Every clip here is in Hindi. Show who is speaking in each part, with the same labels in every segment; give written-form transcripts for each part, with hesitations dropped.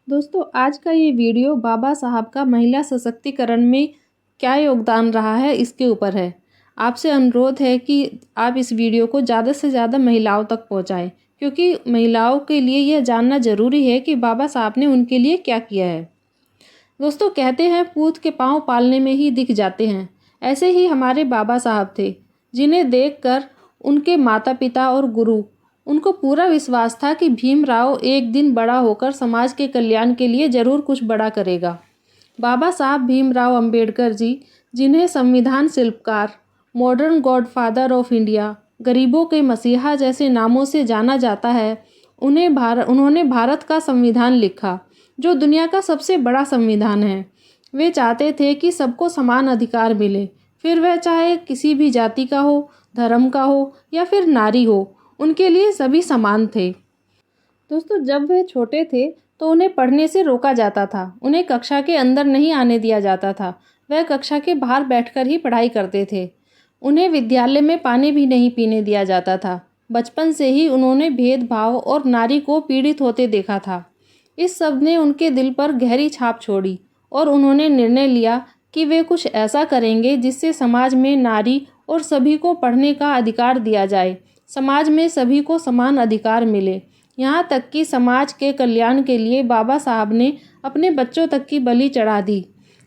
Speaker 1: दोस्तों आज का ये वीडियो बाबा साहब का महिला सशक्तिकरण में क्या योगदान रहा है इसके ऊपर है। आपसे अनुरोध है कि आप इस वीडियो को ज़्यादा से ज़्यादा महिलाओं तक पहुंचाएं, क्योंकि महिलाओं के लिए यह जानना ज़रूरी है कि बाबा साहब ने उनके लिए क्या किया है। दोस्तों कहते हैं पूत के पाँव पालने में ही दिख जाते हैं। ऐसे ही हमारे बाबा साहब थे, जिन्हें देखकर उनके माता पिता और गुरु उनको पूरा विश्वास था कि भीमराव एक दिन बड़ा होकर समाज के कल्याण के लिए ज़रूर कुछ बड़ा करेगा। बाबा साहब भीमराव अंबेडकर जी, जिन्हें संविधान शिल्पकार, मॉडर्न गॉडफादर ऑफ इंडिया, गरीबों के मसीहा जैसे नामों से जाना जाता है, उन्होंने भारत का संविधान लिखा, जो दुनिया का सबसे बड़ा संविधान है। वे चाहते थे कि सबको समान अधिकार मिले, फिर वह चाहे किसी भी जाति का हो, धर्म का हो या फिर नारी हो, उनके लिए सभी समान थे। दोस्तों जब वे छोटे थे तो उन्हें पढ़ने से रोका जाता था, उन्हें कक्षा के अंदर नहीं आने दिया जाता था। वह कक्षा के बाहर बैठकर ही पढ़ाई करते थे। उन्हें विद्यालय में पानी भी नहीं पीने दिया जाता था। बचपन से ही उन्होंने भेदभाव और नारी को पीड़ित होते देखा था। इस सब ने उनके दिल पर गहरी छाप छोड़ी और उन्होंने निर्णय लिया कि वे कुछ ऐसा करेंगे जिससे समाज में नारी और सभी को पढ़ने का अधिकार दिया जाए, समाज में सभी को समान अधिकार मिले। यहाँ तक कि समाज के कल्याण के लिए बाबा साहब ने अपने बच्चों तक की बलि चढ़ा दी।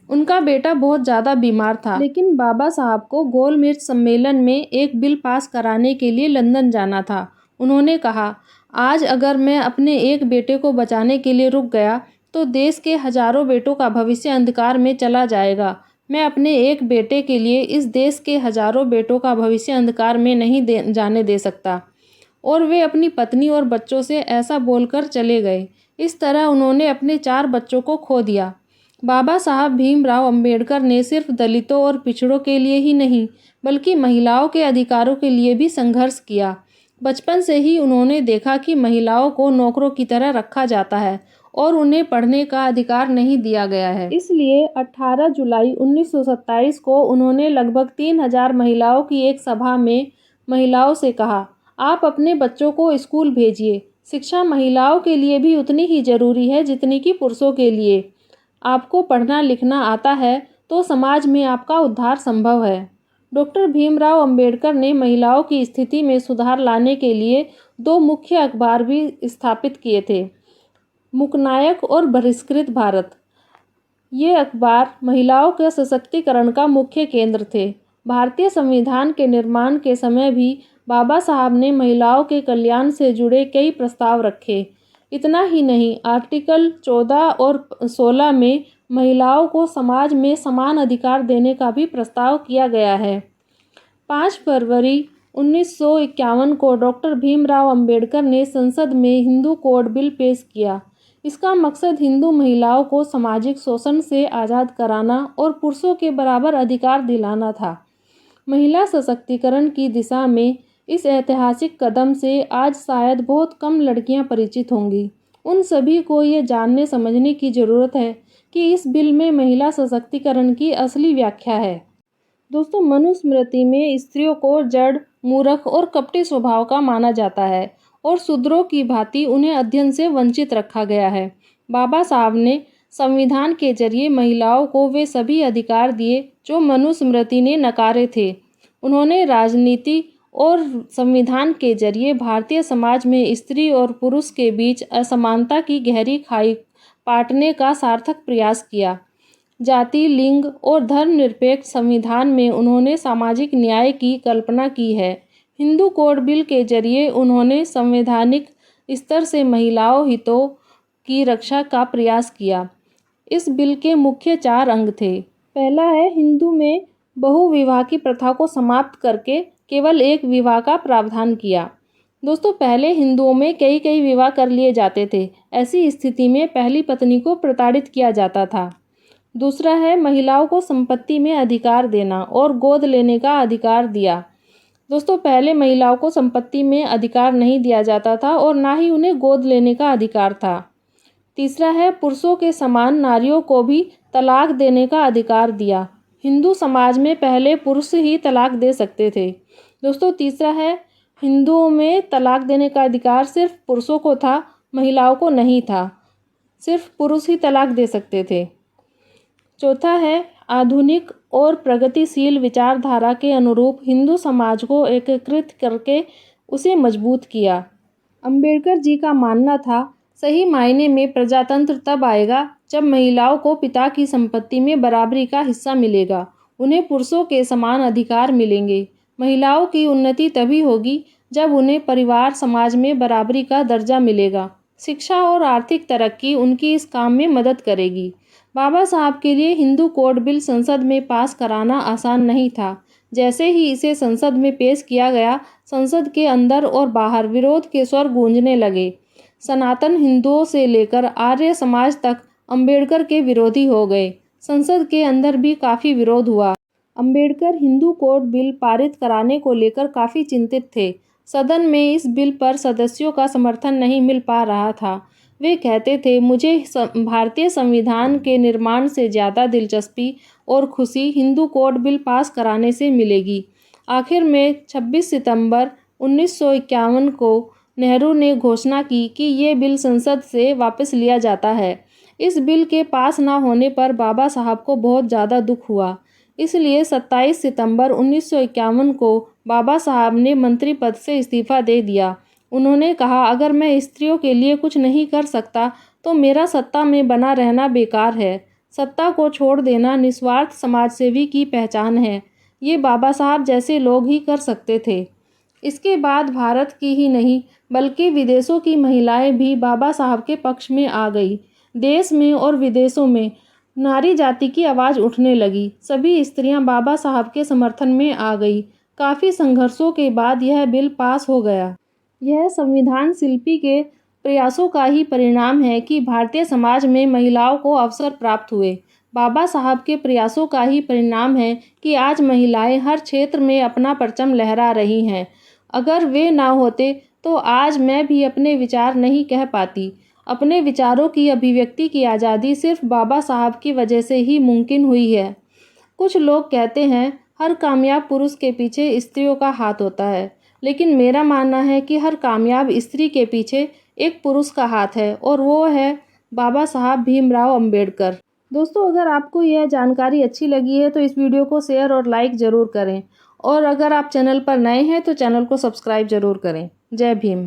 Speaker 1: उनका बेटा बहुत ज़्यादा बीमार था, लेकिन बाबा साहब को गोल मिर्च सम्मेलन में एक बिल पास कराने के लिए लंदन जाना था। उन्होंने कहा, आज अगर मैं अपने एक बेटे को बचाने के लिए रुक गया तो देश के हजारों बेटों का भविष्य अंधकार में चला जाएगा। मैं अपने एक बेटे के लिए इस देश के हजारों बेटों का भविष्य अंधकार में नहीं जाने दे सकता। और वे अपनी पत्नी और बच्चों से ऐसा बोलकर चले गए। इस तरह उन्होंने अपने 4 बच्चों को खो दिया। बाबा साहब भीमराव अंबेडकर ने सिर्फ दलितों और पिछड़ों के लिए ही नहीं, बल्कि महिलाओं के अधिकारों के लिए भी संघर्ष किया। बचपन से ही उन्होंने देखा कि महिलाओं को नौकरों की तरह रखा जाता है और उन्हें पढ़ने का अधिकार नहीं दिया गया है। इसलिए 18 जुलाई 1927 को उन्होंने लगभग 3000 महिलाओं की एक सभा में महिलाओं से कहा, आप अपने बच्चों को स्कूल भेजिए। शिक्षा महिलाओं के लिए भी उतनी ही जरूरी है जितनी कि पुरुषों के लिए। आपको पढ़ना लिखना आता है तो समाज में आपका उद्धार संभव है। डॉक्टर भीमराव अंबेडकर ने महिलाओं की स्थिति में सुधार लाने के लिए 2 मुख्य अखबार भी स्थापित किए थे, मूकनायक और बहिष्कृत भारत। ये अखबार महिलाओं के सशक्तिकरण का मुख्य केंद्र थे। भारतीय संविधान के निर्माण के समय भी बाबा साहब ने महिलाओं के कल्याण से जुड़े कई प्रस्ताव रखे। इतना ही नहीं, आर्टिकल 14 और 16 में महिलाओं को समाज में समान अधिकार देने का भी प्रस्ताव किया गया है। 5 फरवरी 1951 को डॉक्टर भीमराव अंबेडकर ने संसद में हिंदू कोड बिल पेश किया। इसका मकसद हिंदू महिलाओं को सामाजिक शोषण से आज़ाद कराना और पुरुषों के बराबर अधिकार दिलाना था। महिला सशक्तिकरण की दिशा में इस ऐतिहासिक कदम से आज शायद बहुत कम लड़कियां परिचित होंगी। उन सभी को ये जानने समझने की ज़रूरत है कि इस बिल में महिला सशक्तिकरण की असली व्याख्या है। दोस्तों मनुस्मृति में स्त्रियों को जड़, मूर्ख और कपटी स्वभाव का माना जाता है और शूद्रों की भांति उन्हें अध्ययन से वंचित रखा गया है। बाबा साहब ने संविधान के जरिए महिलाओं को वे सभी अधिकार दिए जो मनुस्मृति ने नकारे थे। उन्होंने राजनीति और संविधान के जरिए भारतीय समाज में स्त्री और पुरुष के बीच असमानता की गहरी खाई पाटने का सार्थक प्रयास किया। जाति, लिंग और धर्मनिरपेक्ष संविधान में उन्होंने सामाजिक न्याय की कल्पना की है। हिंदू कोड बिल के जरिए उन्होंने संवैधानिक स्तर से महिलाओं हितों की रक्षा का प्रयास किया। इस बिल के मुख्य 4 अंग थे। पहला है, हिंदू में बहुविवाह की प्रथा को समाप्त करके केवल एक विवाह का प्रावधान किया। दोस्तों पहले हिंदुओं में कई विवाह कर लिए जाते थे। ऐसी स्थिति में पहली पत्नी को प्रताड़ित किया जाता था। दूसरा है, महिलाओं को संपत्ति में अधिकार देना और गोद लेने का अधिकार दिया। दोस्तों पहले महिलाओं को संपत्ति में अधिकार नहीं दिया जाता था और ना ही उन्हें गोद लेने का अधिकार था। तीसरा है, पुरुषों के समान नारियों को भी तलाक देने का अधिकार दिया। हिंदू समाज में पहले पुरुष ही तलाक दे सकते थे। दोस्तों तीसरा है, हिंदुओं में तलाक देने का अधिकार सिर्फ पुरुषों को था, महिलाओं को नहीं था। सिर्फ पुरुष ही तलाक दे सकते थे। चौथा है, आधुनिक और प्रगतिशील विचारधारा के अनुरूप हिंदू समाज को एकीकृत करके उसे मजबूत किया। अंबेडकर जी का मानना था, सही मायने में प्रजातंत्र तब आएगा जब महिलाओं को पिता की संपत्ति में बराबरी का हिस्सा मिलेगा, उन्हें पुरुषों के समान अधिकार मिलेंगे। महिलाओं की उन्नति तभी होगी जब उन्हें परिवार समाज में बराबरी का दर्जा मिलेगा। शिक्षा और आर्थिक तरक्की उनकी इस काम में मदद करेगी। बाबा साहब के लिए हिंदू कोड बिल संसद में पास कराना आसान नहीं था। जैसे ही इसे संसद में पेश किया गया, संसद के अंदर और बाहर विरोध के स्वर गूंजने लगे। सनातन हिंदुओं से लेकर आर्य समाज तक अंबेडकर के विरोधी हो गए। संसद के अंदर भी काफ़ी विरोध हुआ। अंबेडकर हिंदू कोड बिल पारित कराने को लेकर काफ़ी चिंतित थे। सदन में इस बिल पर सदस्यों का समर्थन नहीं मिल पा रहा था। वे कहते थे, मुझे भारतीय संविधान के निर्माण से ज़्यादा दिलचस्पी और खुशी हिंदू कोड बिल पास कराने से मिलेगी। आखिर में 26 सितंबर 1951 को नेहरू ने घोषणा की कि ये बिल संसद से वापस लिया जाता है। इस बिल के पास न होने पर बाबा साहब को बहुत ज़्यादा दुख हुआ। इसलिए 27 सितंबर 1951 को बाबा साहब ने मंत्री पद से इस्तीफा दे दिया। उन्होंने कहा, अगर मैं स्त्रियों के लिए कुछ नहीं कर सकता तो मेरा सत्ता में बना रहना बेकार है। सत्ता को छोड़ देना निस्वार्थ समाजसेवी की पहचान है। ये बाबा साहब जैसे लोग ही कर सकते थे। इसके बाद भारत की ही नहीं बल्कि विदेशों की महिलाएं भी बाबा साहब के पक्ष में आ गई। देश में और विदेशों में नारी जाति की आवाज़ उठने लगी। सभी स्त्रियां बाबा साहब के समर्थन में आ गई। काफ़ी संघर्षों के बाद यह बिल पास हो गया। यह संविधान शिल्पी के प्रयासों का ही परिणाम है कि भारतीय समाज में महिलाओं को अवसर प्राप्त हुए। बाबा साहब के प्रयासों का ही परिणाम है कि आज महिलाएं हर क्षेत्र में अपना परचम लहरा रही हैं। अगर वे ना होते तो आज मैं भी अपने विचार नहीं कह पाती। अपने विचारों की अभिव्यक्ति की आज़ादी सिर्फ बाबा साहब की वजह से ही मुमकिन हुई है। कुछ लोग कहते हैं, हर कामयाब पुरुष के पीछे स्त्रियों का हाथ होता है, लेकिन मेरा मानना है कि हर कामयाब स्त्री के पीछे एक पुरुष का हाथ है और वो है बाबा साहब भीमराव अंबेडकर। दोस्तों, अगर आपको यह जानकारी अच्छी लगी है तो इस वीडियो को शेयर और लाइक ज़रूर करें, और अगर आप चैनल पर नए हैं तो चैनल को सब्सक्राइब ज़रूर करें। जय भीम।